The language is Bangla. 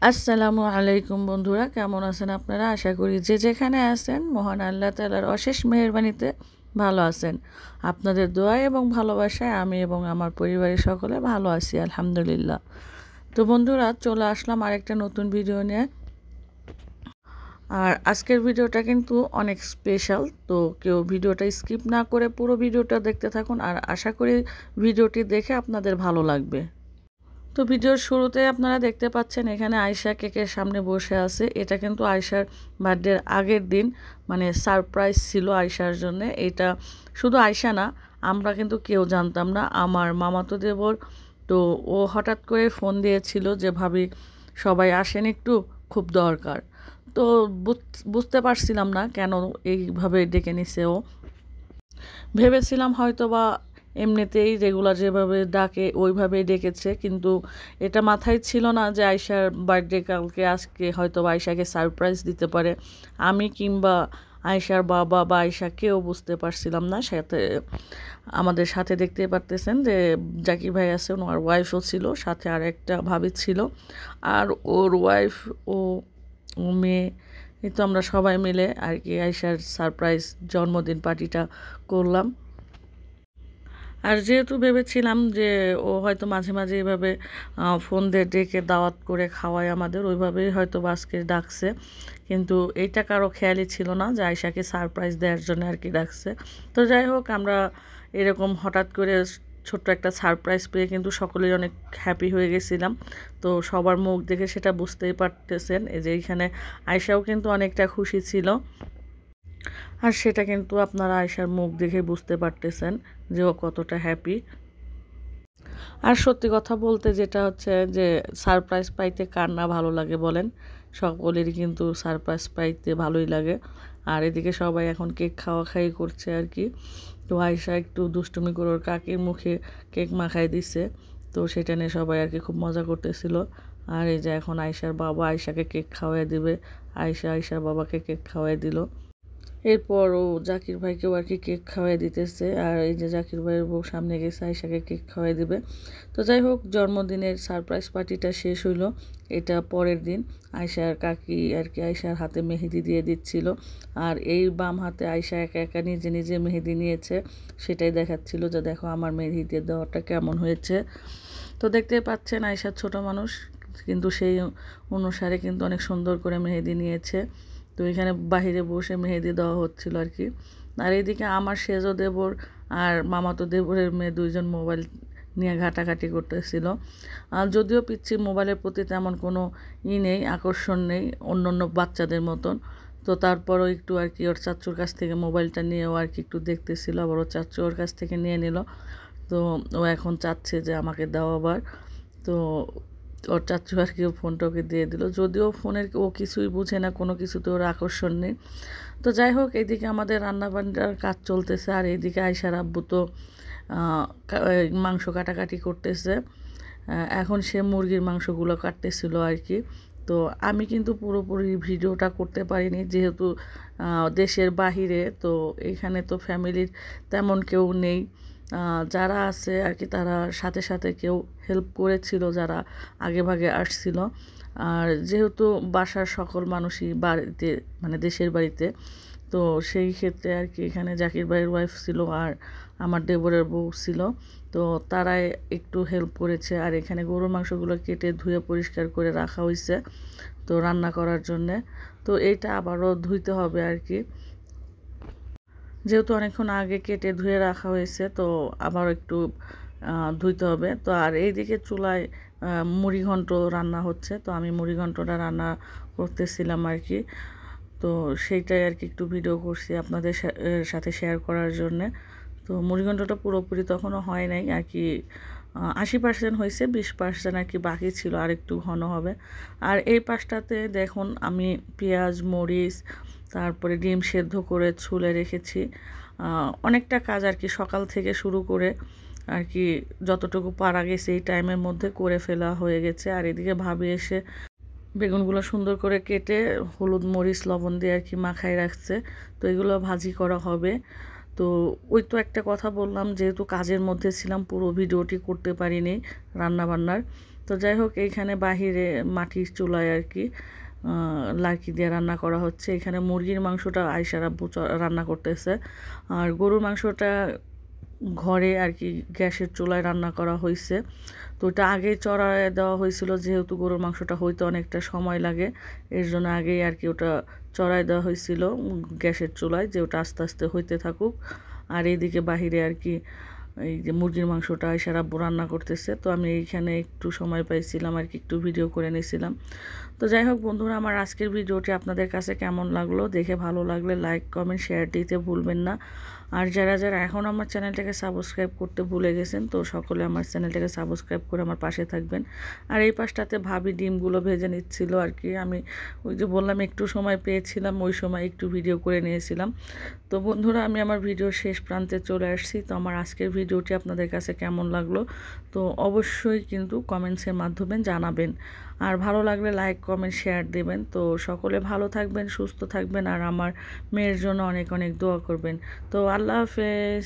আসসালামু আলাইকুম বন্ধুরা, কেমন আছেন আপনারা? আশা করি যে যেখানে আছেন মহান আল্লাহ তাআলার অশেষ মেহেরবানিতে ভালো আছেন। আপনাদের দোয়া এবং ভালোবাসায় আমি এবং আমার পরিবারের সকলে ভালো আছি আলহামদুলিল্লাহ। তো বন্ধুরা, চলে আসলাম আরেকটা নতুন ভিডিও নিয়ে। আর আজকের ভিডিওটা কিন্তু অনেক স্পেশাল, তো কেউ ভিডিওটা স্কিপ না করে পুরো ভিডিওটা দেখতে থাকুন। আর আশা করি ভিডিওটি দেখে আপনাদের ভালো লাগবে। তো ভিডিওর শুরুতে আপনারা দেখতে পাচ্ছেন এখানে আয়শা কেকের সামনে বসে আছে। এটা কিন্তু আয়শার বার্থডের আগের দিন, মানে সারপ্রাইজ ছিল আয়শার জন্য। এটা শুধু আয়শা না, আমরা কিন্তু কেউ জানতাম না। আমার মামাতো দেবর, তো ও হঠাৎ করে ফোন দিয়েছিল যে ভাবি সবাই আসেন একটু, খুব দরকার। তো বুঝতে পারছিলাম না কেন এইভাবে ডেকে নিছে ও। ভেবেছিলাম হয়তো বা এমনিতেই রেগুলার যেভাবে ডাকে ওইভাবেই ডেকেছে, কিন্তু এটা মাথায় ছিল না যে আয়শার বার্থডে কালকে, আজকে হয়তো বা আয়শাকে সারপ্রাইজ দিতে পারে। আমি কিংবা আয়শার বাবা বা আয়শা কেউ বুঝতে পারছিলাম না। সাথে আমাদের সাথে দেখতে পারতেছেন যে জাকির ভাই আছে, ওনার ওয়াইফও ছিল, সাথে আর একটা ভাবি ছিল, আর ওর ওয়াইফ, ও মেয়ে। এই তো আমরা সবাই মিলে আর কি আয়শার সারপ্রাইজ জন্মদিন পার্টিটা করলাম। আর যেহেতু ভেবেছিলাম যে ও হয়তো মাঝে মাঝে এভাবে ফোন দিয়ে ডেকে দাওয়াত করে খাওয়ায় আমাদের, ওইভাবেই হয়তো আজকে ডাকছে। কিন্তু এইটা কারো খেয়ালই ছিল না যে আয়শাকে সারপ্রাইজ দেওয়ার জন্য আর কি ডাকছে। তো যাই হোক, আমরা এরকম হঠাৎ করে ছোট্ট একটা সারপ্রাইজ পেয়ে কিন্তু সকলেই অনেক হ্যাপি হয়ে গেছিলাম। তো সবার মুখ দেখে সেটা বুঝতেই পারতেছেন, এই যে এইখানে আয়শাও কিন্তু অনেকটা খুশি ছিল। আর সেটা কিন্তু আপনারা আয়শার মুখ দেখে বুঝতে পারতেছেন যে ও কতটা হ্যাপি। আর সত্যি কথা বলতে যেটা হচ্ছে যে সারপ্রাইজ পাইতে কার না ভালো লাগে বলেন? সকলেরই কিন্তু সারপ্রাইজ পাইতে ভালোই লাগে। আর এদিকে সবাই এখন কেক খাওয়া খাই করছে আর কি। তো আয়শা একটু দুষ্টুমি করে ওর কাকির মুখে কেক মাখাই দিছে, তো সেটা নিয়ে সবাই আর কি খুব মজা করতেছিল। আর এই যে এখন আয়শার বাবা আয়শাকে কেক খাওয়াই দিবে। আয়শার বাবাকে কেক খাওয়াই দিল। এরপর ও জাকির ভাইকেও আর কি কেক খাওয়াই দিতেছে। আর এই যে জাকির ভাইয়ের বউ সামনে গেছে আয়শাকে কেক খাওয়াই দিবে। তো যাই হোক, জন্মদিনের সারপ্রাইজ পার্টিটা শেষ হইলো। এটা পরের দিন আয়শার কাকি আর কি আয়শার হাতে মেহেদি দিয়ে দিচ্ছিল। আর এই বাম হাতে আয়শা একা একা নিজে নিজে মেহেদি নিয়েছে, সেটাই দেখাচ্ছিল যে দেখো আমার মেহেদি দিয়ে দেওয়াটা কেমন হয়েছে। তো দেখতে পাচ্ছেন আয়শার ছোট মানুষ, কিন্তু সেই অনুসারে কিন্তু অনেক সুন্দর করে মেহেদি নিয়েছে। তো এখানে বাহিরে বসে মেহেদি দেওয়া হচ্ছিল আর কি। আর এইদিকে আমার সেজো দেবর আর মামাতো দেবরের মেয়ে দুইজন মোবাইল নিয়ে ঘাটাঘাটি করতেছিল। আর যদিও পিচ্ছি মোবাইলের প্রতি তেমন কোনো নেই, আকর্ষণ নেই অন্য অন্য বাচ্চাদের মতন। তো তারপরও একটু আর কি ওর চাচ্চুর কাছ থেকে মোবাইলটা নিয়েও আর কি একটু দেখতেছিল, আবার ওর চাচ্চু ওর কাছ থেকে নিয়ে নিল। তো ও এখন চাচ্ছে যে আমাকে দাও আবার। তো ওর চাচ্চু আর কি ফোনটা ওকে দিয়ে দিল, যদিও ফোনের ও কিছুই বুঝে না, কোনো কিছুতে ওর আকর্ষণ নেই। তো যাই হোক, এইদিকে আমাদের রান্নাবান্নার কাজ চলতেছে, আর এইদিকে আয়শার আব্বু তো মাংস কাটাকাটি করতেছে। এখন সে মুরগির মাংসগুলো কাটতেছিল আর কি। তো আমি কিন্তু পুরোপুরি ভিডিওটা করতে পারিনি, যেহেতু দেশের বাহিরে, তো এখানে তো ফ্যামিলির তেমন কেউ নেই। যারা আছে আর কি তারা সাথে সাথে কেউ হেল্প করেছিল যারা আগে ভাগে আসছিল। আর যেহেতু বাসার সকল মানুষই বাড়িতে, মানে দেশের বাড়িতে, তো সেই ক্ষেত্রে আর কি এখানে জাকির ভাইয়ের ওয়াইফ ছিল আর আমার দেবরের বউ ছিল। তো তারাই একটু হেল্প করেছে। আর এখানে গরুর মাংসগুলো কেটে ধুয়ে পরিষ্কার করে রাখা হয়েছে তো রান্না করার জন্যে। তো এইটা আবারও ধুইতে হবে আর কি, যেহেতু অনেকক্ষণ আগে কেটে ধুয়ে রাখা হয়েছে, তো আবার একটু ধুইতে হবে। তো আর এইদিকে চুলায় মুড়িঘণ্ট রান্না হচ্ছে, তো আমি মুড়িঘণ্টটা রান্না করতেছিলাম আর কি। তো সেইটাই আর কি একটু ভিডিও করছি আপনাদের সাথে শেয়ার করার জন্যে। তো মুড়িঘণ্টটা পুরোপুরি তখনও হয় নাই আর কি, 80% হয়েছে, 20% আর কি বাকি ছিল, আর একটু ঘন হবে। আর এই পাশটাতে দেখুন আমি পেঁয়াজ মরিচ তারপরে ডিম সেদ্ধ করে ছুলে রেখেছি। অনেকটা কাজ আর কি সকাল থেকে শুরু করে আর কি যতটুকু পারা গেছে এই টাইমের মধ্যে করে ফেলা হয়ে গেছে। আর এদিকে ভাবি এসে বেগুনগুলো সুন্দর করে কেটে হলুদ মরিচ লবণ দিয়ে আর কি মাখায় রাখছে। তো এগুলো ভাজি করা হবে। তো ওই তো একটা কথা বললাম, যেহেতু কাজের মধ্যে ছিলাম পুরো ভিডিওটি করতে পারিনি রান্নাবান্নার। তো যাই হোক এইখানে বাহিরে মাটির চুলায় আর কি লার্কি দিয়ে রান্না করা হচ্ছে। এখানে মুরগির মাংসটা আয়শার আব্বু রান্না করতেছে, আর গরুর মাংসটা ঘরে আর কি গ্যাসের চুলায় রান্না করা হয়েছে। তো ওটা আগেই চড়ায় দেওয়া হয়েছিল, যেহেতু গরুর মাংসটা হইতে অনেকটা সময় লাগে, এর জন্য আগেই আর কি ওটা চড়ায় দেওয়া হয়েছিল গ্যাসের চুলায়, যে ওটা আস্তে আস্তে হইতে থাকুক। আর এইদিকে বাহিরে আর কি এই যে মুরগির মাংসটা আয়শার আব্বু রান্না করতেছে। তো আমি এইখানে একটু সময় পাইছিলাম আর কি, একটু ভিডিও করে নিয়েছিলাম। তো যাই হোক বন্ধুরা, আমার আজকের ভিডিওটি আপনাদের কাছে কেমন লাগলো, দেখে ভালো লাগলে লাইক কমেন্ট শেয়ার দিতে ভুলবেন না। আর যারা যারা এখন আমার চ্যানেলটাকে সাবস্ক্রাইব করতে ভুলে গেছেন, তো সকলে আমার চ্যানেলটাকে সাবস্ক্রাইব করে আমার পাশে থাকবেন। আর এই পাশটাতে ভাবি ডিমগুলো ভেজে নিচ্ছিল আর কি, আমি ওই যে বললাম একটু সময় পেয়েছিলাম, ওই সময় একটু ভিডিও করে নিয়েছিলাম। তো বন্ধুরা, আমি আমার ভিডিওর শেষ প্রান্তে চলে আসছি। তো আমার আজকের ভিডিওটি আপনাদের কাছে কেমন লাগলো, তো অবশ্যই কিন্তু কমেন্টসের মাধ্যমে জানাবেন। আর ভালো লাগলে লাইক কমেন্ট শেয়ার দেবেন। তো সকলে ভালো থাকবেন, সুস্থ থাকবেন, আর আমার মেয়ের জন্য অনেক অনেক দোয়া করবেন। তো আল্লাহ হাফেজ।